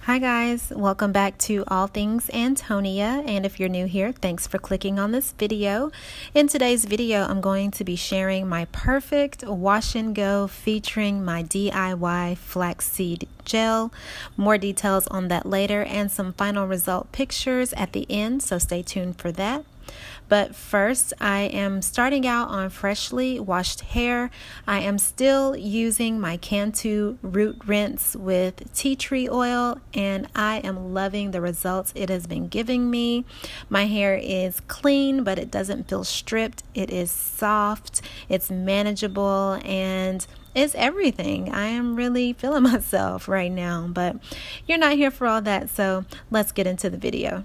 Hi guys, welcome back to All Things Antonia, and if you're new here, thanks for clicking on this video. In today's video, I'm going to be sharing my perfect wash and go featuring my DIY flaxseed gel. More details on that later and some final result pictures at the end, so stay tuned for that. But first, I am starting out on freshly washed hair. I am still using my Cantu root rinse with tea tree oil, and I am loving the results it has been giving me. My hair is clean, but it doesn't feel stripped. It is soft, it's manageable, and it's everything. I am really feeling myself right now, but you're not here for all that, so let's get into the video.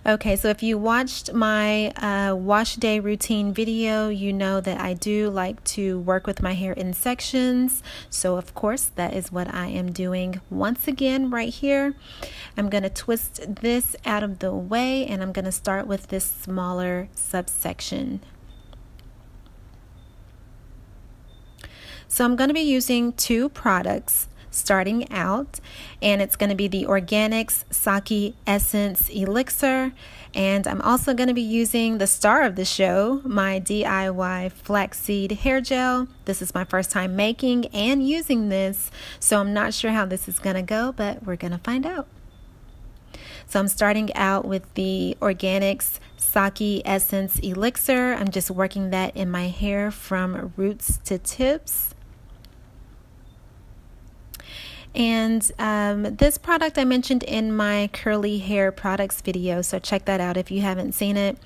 Okay, so if you watched my wash day routine video, you know that I do like to work with my hair in sections. So of course, that is what I am doing once again right here. I'm going to twist this out of the way, and I'm going to start with this smaller subsection. So I'm going to be using two products starting out, and it's going to be the Organics Sake Essence Elixir, and I'm also going to be using the star of the show, my DIY flaxseed hair gel. This is my first time making and using this, so I'm not sure how this is going to go, but we're going to find out. So I'm starting out with the Organics Sake Essence Elixir. I'm just working that in my hair from roots to tips. And this product I mentioned in my curly hair products video, so check that out if you haven't seen it.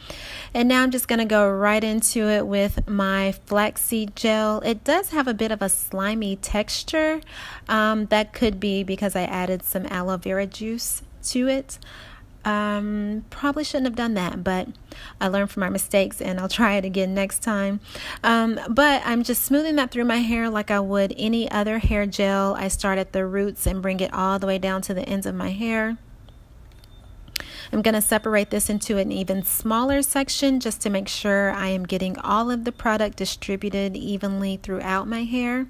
And now I'm just going to go right into it with my flaxseed gel. It does have a bit of a slimy texture. That could be because I added some aloe vera juice to it. Probably shouldn't have done that, but I learned from my mistakes and I'll try it again next time. But I'm just smoothing that through my hair like I would any other hair gel. I start at the roots and bring it all the way down to the ends of my hair. I'm going to separate this into an even smaller section just to make sure I am getting all of the product distributed evenly throughout my hair.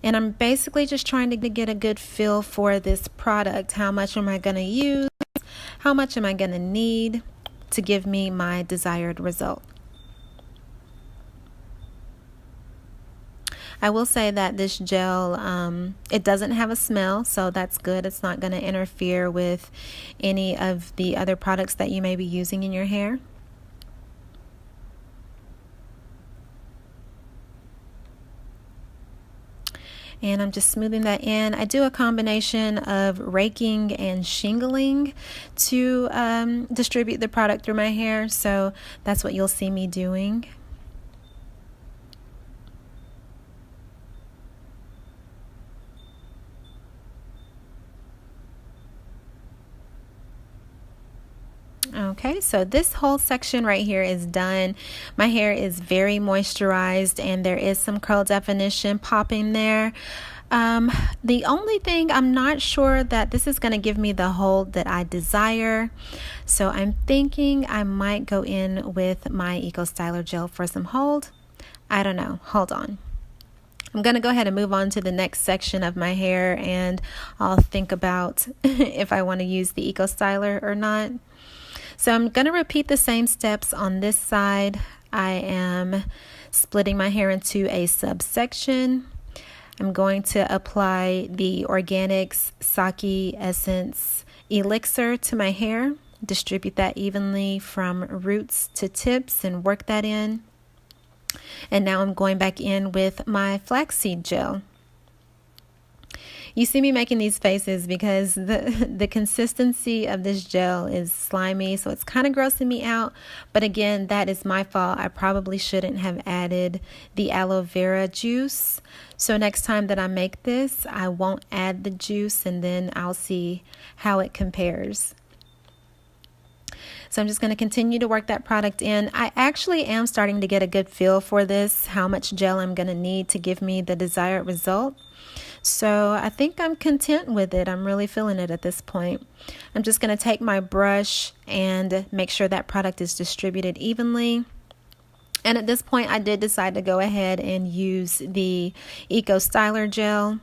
And I'm basically just trying to get a good feel for this product. How much am I going to use? How much am I going to need to give me my desired result? I will say that this gel, it doesn't have a smell, so that's good. It's not going to interfere with any of the other products that you may be using in your hair. And I'm just smoothing that in. I do a combination of raking and shingling to distribute the product through my hair, so that's what you'll see me doing. Okay, so this whole section right here is done. My hair is very moisturized and there is some curl definition popping there. The only thing, I'm not sure that this is going to give me the hold that I desire. So I'm thinking I might go in with my Eco Styler gel for some hold. I don't know. Hold on. I'm going to go ahead and move on to the next section of my hair, and I'll think about if I want to use the Eco Styler or not. So I'm going to repeat the same steps on this side. I am splitting my hair into a subsection. I'm going to apply the Organics Sake Essence Elixir to my hair, distribute that evenly from roots to tips and work that in. And now I'm going back in with my flaxseed gel. You see me making these faces because the consistency of this gel is slimy, so it's kind of grossing me out. But again, that is my fault. I probably shouldn't have added the aloe vera juice. So next time that I make this, I won't add the juice, and then I'll see how it compares. So I'm just going to continue to work that product in. I actually am starting to get a good feel for this, how much gel I'm going to need to give me the desired result. So I think I'm content with it. I'm really feeling it at this point. I'm just going to take my brush and make sure that product is distributed evenly. And at this point, I did decide to go ahead and use the Eco Styler gel.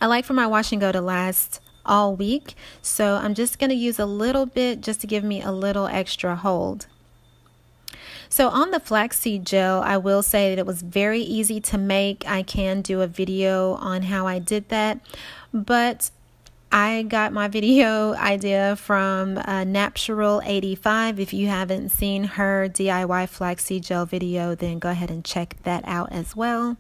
I like for my wash and go to last all week, so I'm just going to use a little bit just to give me a little extra hold. So on the flaxseed gel, I will say that it was very easy to make. I can do a video on how I did that, but I got my video idea from Natural85. If you haven't seen her DIY flaxseed gel video, then go ahead and check that out as well.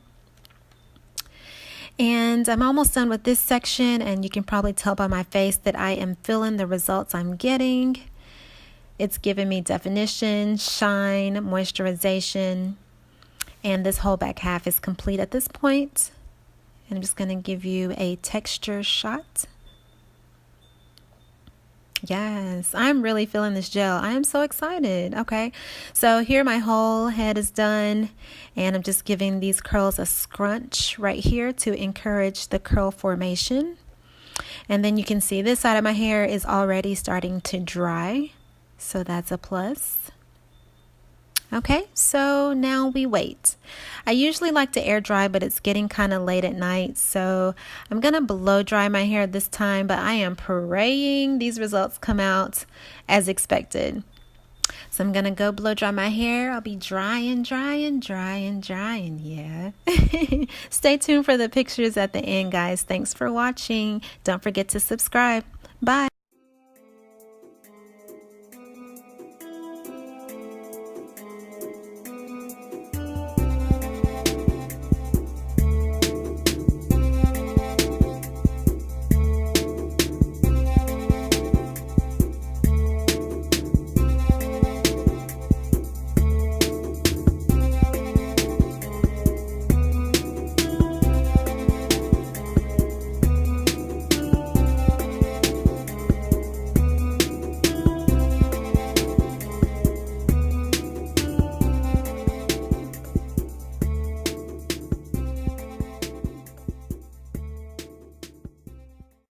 And I'm almost done with this section, and you can probably tell by my face that I am feeling the results I'm getting. It's giving me definition, shine, moisturization, and this whole back half is complete at this point. And I'm just going to give you a texture shot. Yes, I'm really feeling this gel. I am so excited. Okay, so here my whole head is done, and I'm just giving these curls a scrunch right here to encourage the curl formation. And then you can see this side of my hair is already starting to dry, so that's a plus. Okay, so now we wait. I usually like to air dry, but it's getting kind of late at night, so I'm going to blow dry my hair this time, but I am praying these results come out as expected. So I'm going to go blow dry my hair. I'll be drying, yeah. Stay tuned for the pictures at the end, guys. Thanks for watching. Don't forget to subscribe. Bye.